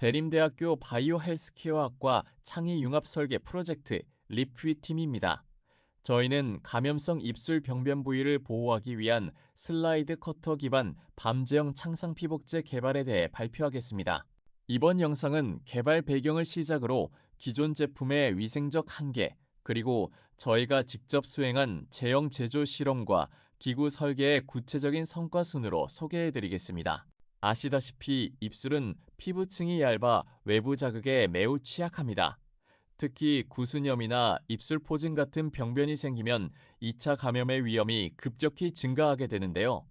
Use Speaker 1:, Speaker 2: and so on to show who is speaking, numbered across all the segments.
Speaker 1: 대림대학교 바이오 헬스케어학과 창의융합설계 프로젝트 립휘팀입니다. 저희는 감염성 입술 병변 부위를 보호하기 위한 슬라이드 커터 기반 밤제형 창상 피복제 개발에 대해 발표하겠습니다. 이번 영상은 개발 배경을 시작으로 기존 제품의 위생적 한계, 그리고 저희가 직접 수행한 제형 제조 실험과 기구 설계의 구체적인 성과 순으로 소개해드리겠습니다. 아시다시피 입술은 피부층이 얇아 외부 자극에 매우 취약합니다. 특히 구순염이나 입술 포진 같은 병변이 생기면 2차 감염의 위험이 급격히 증가하게 되는데요.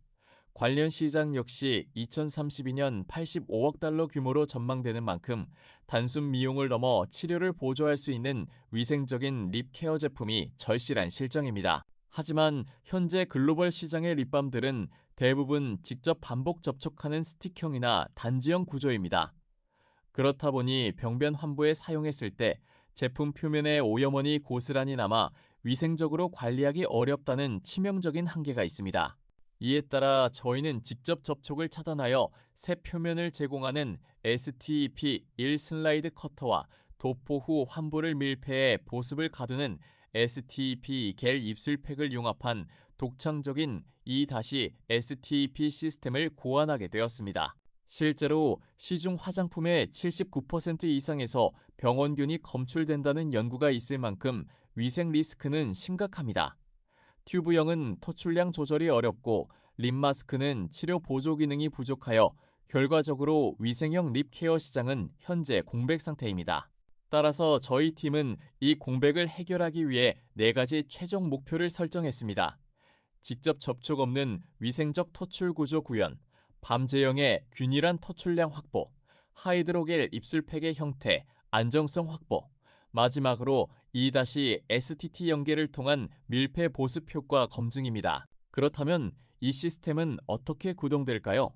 Speaker 1: 관련 시장 역시 2032년 85억 달러 규모로 전망되는 만큼 단순 미용을 넘어 치료를 보조할 수 있는 위생적인 립 케어 제품이 절실한 실정입니다. 하지만 현재 글로벌 시장의 립밤들은 대부분 직접 반복 접촉하는 스틱형이나 단지형 구조입니다. 그렇다 보니 병변 환부에 사용했을 때 제품 표면에 오염원이 고스란히 남아 위생적으로 관리하기 어렵다는 치명적인 한계가 있습니다. 이에 따라 저희는 직접 접촉을 차단하여 새 표면을 제공하는 STEP1 슬라이드 커터와 도포 후 환부를 밀폐해 보습을 가두는 STEP 겔 입술팩을 융합한 독창적인 E-STEP 시스템을 고안하게 되었습니다. 실제로 시중 화장품의 79% 이상에서 병원균이 검출된다는 연구가 있을 만큼 위생 리스크는 심각합니다. 튜브형은 토출량 조절이 어렵고 립마스크는 치료 보조 기능이 부족하여 결과적으로 위생형 립 케어 시장은 현재 공백 상태입니다. 따라서 저희 팀은 이 공백을 해결하기 위해 4가지 최종 목표를 설정했습니다. 직접 접촉 없는 위생적 토출 구조 구현, 밤제형의 균일한 토출량 확보, 하이드로겔 입술팩의 형태, 안정성 확보, 마지막으로 E-STT 연계를 통한 밀폐 보습 효과 검증입니다. 그렇다면 이 시스템은 어떻게 구동될까요?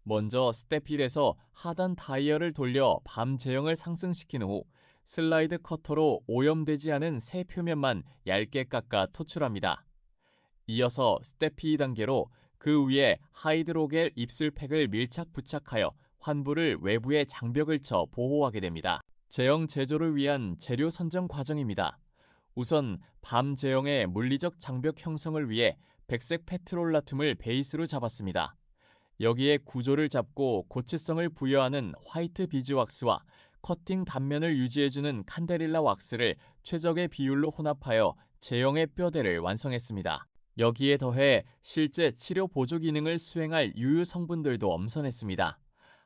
Speaker 1: 먼저 스텝 1에서 하단 다이얼을 돌려 밤 제형을 상승시킨 후 슬라이드 커터로 오염되지 않은 새 표면만 얇게 깎아 토출합니다. 이어서 스텝 2단계로 그 위에 하이드로겔 입술팩을 밀착 부착하여 환부를 외부에 장벽을 쳐 보호하게 됩니다. 제형 제조를 위한 재료 선정 과정입니다. 우선 밤 제형의 물리적 장벽 형성을 위해 백색 페트롤라툼을 베이스로 잡았습니다. 여기에 구조를 잡고 고체성을 부여하는 화이트 비즈왁스와 커팅 단면을 유지해주는 칸데릴라 왁스를 최적의 비율로 혼합하여 제형의 뼈대를 완성했습니다. 여기에 더해 실제 치료 보조 기능을 수행할 유효 성분들도 엄선했습니다.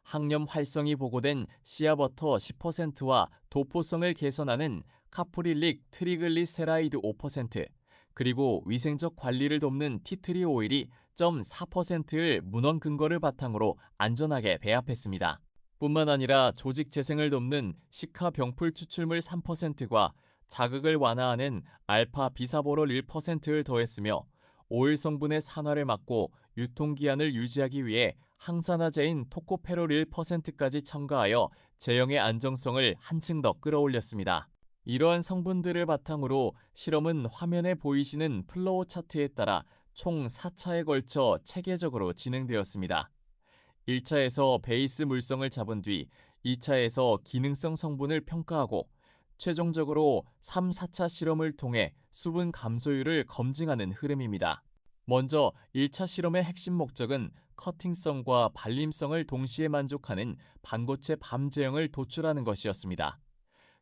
Speaker 1: 항염 활성이 보고된 씨앗버터 10%와 도포성을 개선하는 카프릴릭 트리글리세라이드 5%, 그리고 위생적 관리를 돕는 티트리 오일이 0.4%를 문헌 근거를 바탕으로 안전하게 배합했습니다. 뿐만 아니라 조직 재생을 돕는 시카 병풀 추출물 3%과 자극을 완화하는 알파 비사보롤 1%를 더했으며 오일 성분의 산화를 막고 유통기한을 유지하기 위해 항산화제인 토코페롤 1%까지 첨가하여 제형의 안정성을 한층 더 끌어올렸습니다. 이러한 성분들을 바탕으로 실험은 화면에 보이시는 플로우 차트에 따라 총 4차에 걸쳐 체계적으로 진행되었습니다. 1차에서 베이스 물성을 잡은 뒤 2차에서 기능성 성분을 평가하고 최종적으로 3, 4차 실험을 통해 수분 감소율을 검증하는 흐름입니다. 먼저 1차 실험의 핵심 목적은 커팅성과 발림성을 동시에 만족하는 반고체 밤 제형을 도출하는 것이었습니다.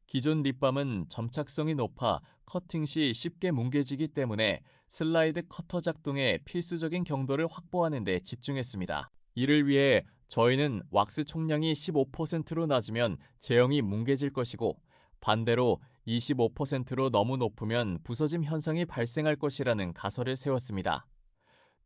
Speaker 1: 기존 립밤은 점착성이 높아 커팅 시 쉽게 뭉개지기 때문에 슬라이드 커터 작동의 필수적인 경도를 확보하는 데 집중했습니다. 이를 위해 저희는 왁스 총량이 15%로 낮으면 제형이 뭉개질 것이고 반대로 25%로 너무 높으면 부서짐 현상이 발생할 것이라는 가설을 세웠습니다.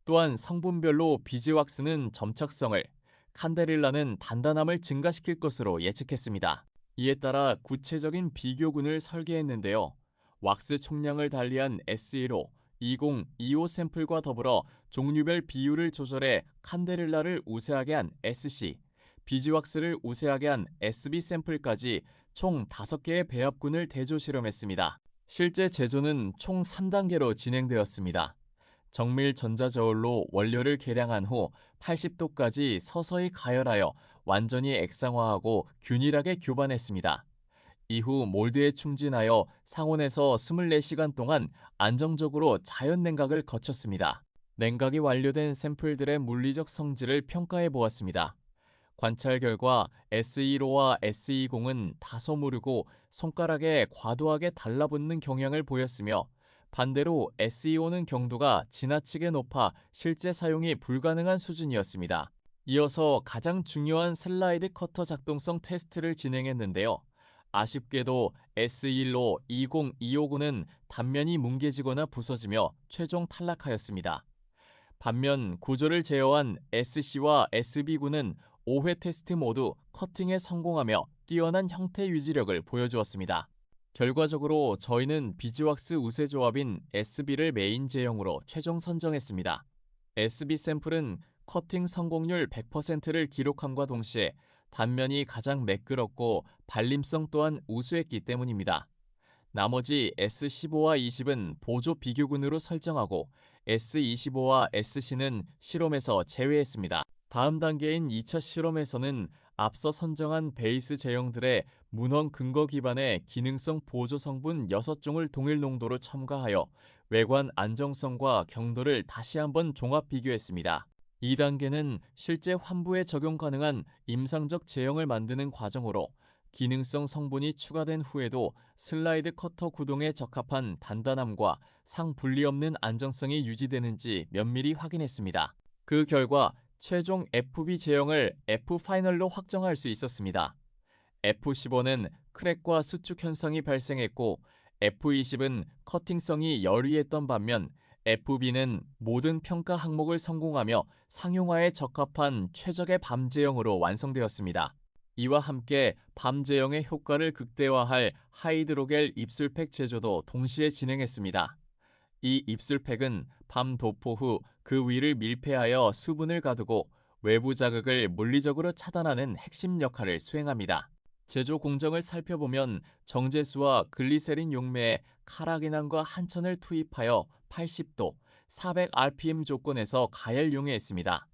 Speaker 1: 또한 성분별로 비즈왁스는 점착성을, 칸데릴라는 단단함을 증가시킬 것으로 예측했습니다. 이에 따라 구체적인 비교군을 설계했는데요. 왁스 총량을 달리한 S1호, 20, 2호 샘플과 더불어 종류별 비율을 조절해 칸데릴라를 우세하게 한 SC, 비즈왁스를 우세하게 한 SB 샘플까지 총 5개의 배합군을 대조 실험했습니다. 실제 제조는 총 3단계로 진행되었습니다. 정밀 전자저울로 원료를 계량한 후 80도까지 서서히 가열하여 완전히 액상화하고 균일하게 교반했습니다. 이후 몰드에 충진하여 상온에서 24시간 동안 안정적으로 자연 냉각을 거쳤습니다. 냉각이 완료된 샘플들의 물리적 성질을 평가해 보았습니다. 관찰 결과 SE1와 SE0은 다소 무르고 손가락에 과도하게 달라붙는 경향을 보였으며 반대로 SE5는 경도가 지나치게 높아 실제 사용이 불가능한 수준이었습니다. 이어서 가장 중요한 슬라이드 커터 작동성 테스트를 진행했는데요. 아쉽게도 SE1로 20259는 단면이 뭉개지거나 부서지며 최종 탈락하였습니다. 반면 구조를 제어한 SC와 SB9는 5회 테스트 모두 커팅에 성공하며 뛰어난 형태 유지력을 보여주었습니다. 결과적으로 저희는 비즈왁스 우세 조합인 SB를 메인 제형으로 최종 선정했습니다. SB 샘플은 커팅 성공률 100%를 기록함과 동시에 단면이 가장 매끄럽고 발림성 또한 우수했기 때문입니다. 나머지 S15와 20은 보조 비교군으로 설정하고 S25와 SC는 실험에서 제외했습니다. 다음 단계인 2차 실험에서는 앞서 선정한 베이스 제형들의 문헌 근거 기반의 기능성 보조 성분 6종을 동일 농도로 첨가하여 외관 안정성과 경도를 다시 한번 종합 비교했습니다. 2단계는 실제 환부에 적용 가능한 임상적 제형을 만드는 과정으로 기능성 성분이 추가된 후에도 슬라이드 커터 구동에 적합한 단단함과 상분리 없는 안정성이 유지되는지 면밀히 확인했습니다. 그 결과 최종 FB 제형을 F파이널로 확정할 수 있었습니다. F15는 크랙과 수축 현상이 발생했고 F20은 커팅성이 열위했던 반면 FB는 모든 평가 항목을 성공하며 상용화에 적합한 최적의 밤 제형으로 완성되었습니다. 이와 함께 밤 제형의 효과를 극대화할 하이드로겔 입술팩 제조도 동시에 진행했습니다. 이 입술팩은 밤 도포 후 그 위를 밀폐하여 수분을 가두고 외부 자극을 물리적으로 차단하는 핵심 역할을 수행합니다. 제조 공정을 살펴보면 정제수와 글리세린 용매에 카라기난과 한천을 투입하여 80도, 400rpm 조건에서 가열용해했습니다.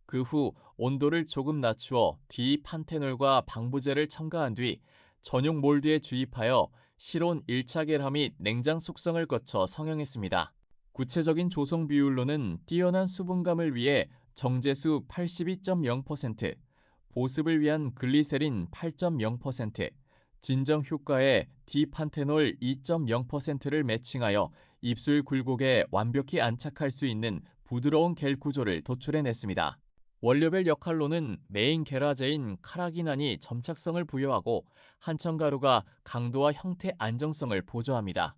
Speaker 1: 그 후 온도를 조금 낮추어 디판테놀과 방부제를 첨가한 뒤 전용 몰드에 주입하여 실온 1차 계라 및 냉장 숙성을 거쳐 성형했습니다. 구체적인 조성 비율로는 뛰어난 수분감을 위해 정제수 82.0%, 보습을 위한 글리세린 8.0%, 진정 효과에 디판테놀 2.0%를 매칭하여 입술 굴곡에 완벽히 안착할 수 있는 부드러운 겔 구조를 도출해냈습니다. 원료별 역할로는 메인 계라제인 카라기난이 점착성을 부여하고 한천가루가 강도와 형태 안정성을 보조합니다.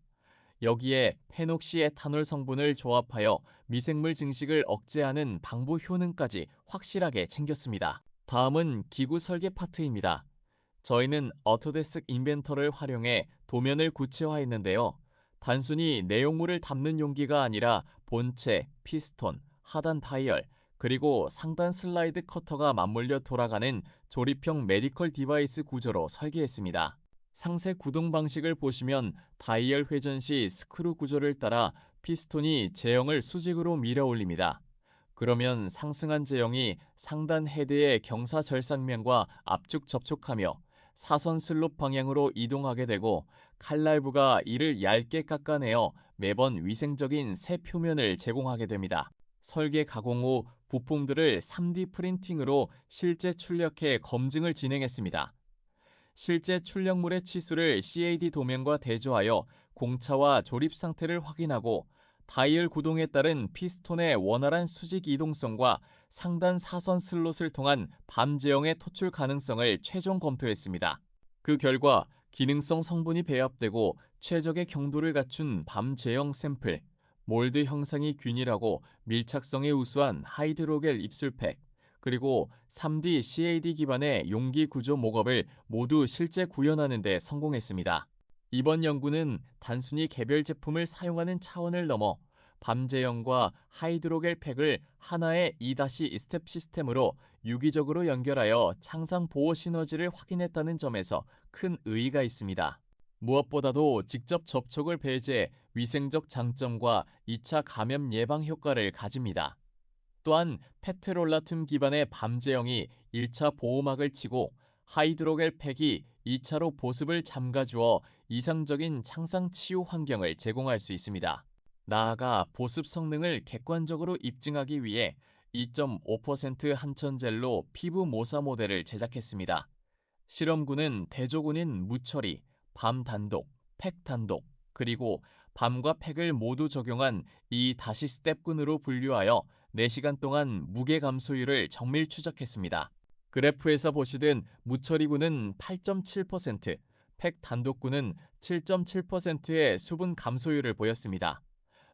Speaker 1: 여기에 페녹시에탄올 성분을 조합하여 미생물 증식을 억제하는 방부 효능까지 확실하게 챙겼습니다. 다음은 기구 설계 파트입니다. 저희는 어토데스크 인벤터를 활용해 도면을 구체화했는데요. 단순히 내용물을 담는 용기가 아니라 본체, 피스톤, 하단 다이얼, 그리고 상단 슬라이드 커터가 맞물려 돌아가는 조립형 메디컬 디바이스 구조로 설계했습니다. 상세 구동 방식을 보시면 다이얼 회전 시 스크루 구조를 따라 피스톤이 제형을 수직으로 밀어 올립니다. 그러면 상승한 제형이 상단 헤드의 경사 절삭면과 압축 접촉하며 사선 슬롭 방향으로 이동하게 되고 칼날부가 이를 얇게 깎아내어 매번 위생적인 새 표면을 제공하게 됩니다. 설계 가공 후 부품들을 3D 프린팅으로 실제 출력해 검증을 진행했습니다. 실제 출력물의 치수를 CAD 도면과 대조하여 공차와 조립 상태를 확인하고 다이얼 구동에 따른 피스톤의 원활한 수직 이동성과 상단 사선 슬롯을 통한 밤 제형의 토출 가능성을 최종 검토했습니다. 그 결과 기능성 성분이 배합되고 최적의 경도를 갖춘 밤 제형 샘플, 몰드 형상이 균일하고 밀착성이 우수한 하이드로겔 입술팩, 그리고 3D CAD 기반의 용기 구조 목업을 모두 실제 구현하는 데 성공했습니다. 이번 연구는 단순히 개별 제품을 사용하는 차원을 넘어 밤 제형과 하이드로겔 팩을 하나의 2-2 스텝 시스템으로 유기적으로 연결하여 창상 보호 시너지를 확인했다는 점에서 큰 의의가 있습니다. 무엇보다도 직접 접촉을 배제해 위생적 장점과 2차 감염 예방 효과를 가집니다. 또한 페트롤라툼 기반의 밤제형이 1차 보호막을 치고 하이드로겔 팩이 2차로 보습을 잠가주어 이상적인 창상 치유 환경을 제공할 수 있습니다. 나아가 보습 성능을 객관적으로 입증하기 위해 2.5% 한천젤로 피부 모사 모델을 제작했습니다. 실험군은 대조군인 무처리, 밤 단독, 팩 단독, 그리고 밤과 팩을 모두 적용한 이 다시 스텝군으로 분류하여 4시간 동안 무게 감소율을 정밀 추적했습니다. 그래프에서 보시듯 무처리군은 8.7%, 팩 단독군은 7.7%의 수분 감소율을 보였습니다.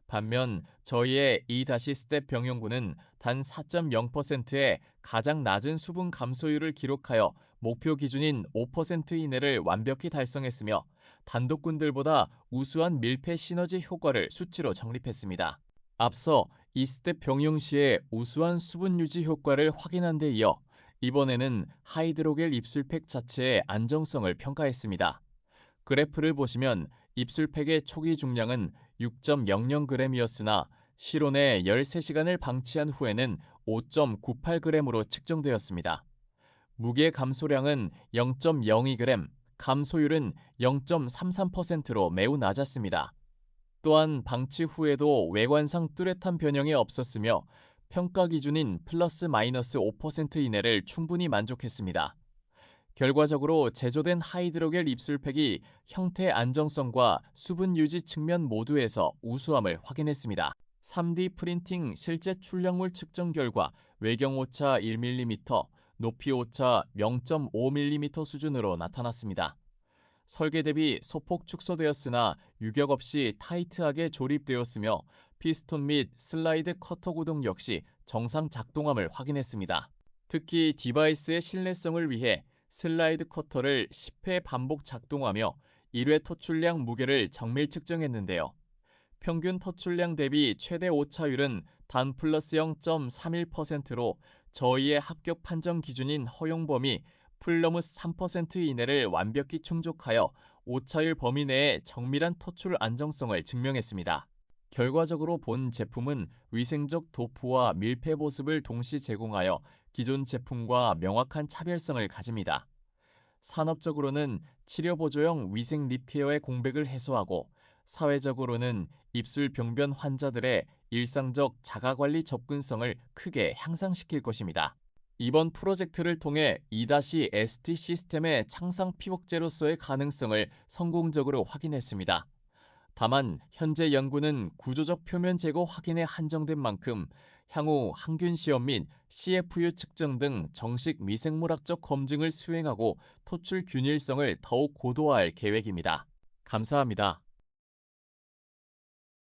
Speaker 1: 반면 저희의 이 다시 스텝 병용군은 단 4.0%의 가장 낮은 수분 감소율을 기록하여 목표 기준인 5% 이내를 완벽히 달성했으며 단독군들보다 우수한 밀폐 시너지 효과를 수치로 정립했습니다. 앞서 이 스텝 병용 시의 우수한 수분 유지 효과를 확인한 데 이어 이번에는 하이드로겔 입술팩 자체의 안정성을 평가했습니다. 그래프를 보시면 입술팩의 초기 중량은 6.00g이었으나 실온에 13시간을 방치한 후에는 5.98g으로 측정되었습니다. 무게 감소량은 0.02g, 감소율은 0.33%로 매우 낮았습니다. 또한 방치 후에도 외관상 뚜렷한 변형이 없었으며 평가 기준인 플러스 마이너스 5% 이내를 충분히 만족했습니다. 결과적으로 제조된 하이드로겔 입술팩이 형태 안정성과 수분 유지 측면 모두에서 우수함을 확인했습니다. 3D 프린팅 실제 출력물 측정 결과 외경 오차 1mm, 높이 오차 0.5mm 수준으로 나타났습니다. 설계 대비 소폭 축소되었으나 유격 없이 타이트하게 조립되었으며 피스톤 및 슬라이드 커터 구동 역시 정상 작동함을 확인했습니다. 특히 디바이스의 신뢰성을 위해 슬라이드 커터를 10회 반복 작동하며 1회 토출량 무게를 정밀 측정했는데요. 평균 토출량 대비 최대 오차율은 단 플러스 0.31%로 저희의 합격 판정 기준인 허용 범위 플러스 3% 이내를 완벽히 충족하여 오차율 범위 내의 정밀한 토출 안정성을 증명했습니다. 결과적으로 본 제품은 위생적 도포와 밀폐 보습을 동시 제공하여 기존 제품과 명확한 차별성을 가집니다. 산업적으로는 치료보조용 위생 립케어의 공백을 해소하고 사회적으로는 입술 병변 환자들의 일상적 자가관리 접근성을 크게 향상시킬 것입니다. 이번 프로젝트를 통해 2-ST 시스템의 창상 피복제로서의 가능성을 성공적으로 확인했습니다. 다만 현재 연구는 구조적 표면 제거 확인에 한정된 만큼 향후 항균 시험 및 CFU 측정 등 정식 미생물학적 검증을 수행하고 토출 균일성을 더욱 고도화할 계획입니다. 감사합니다.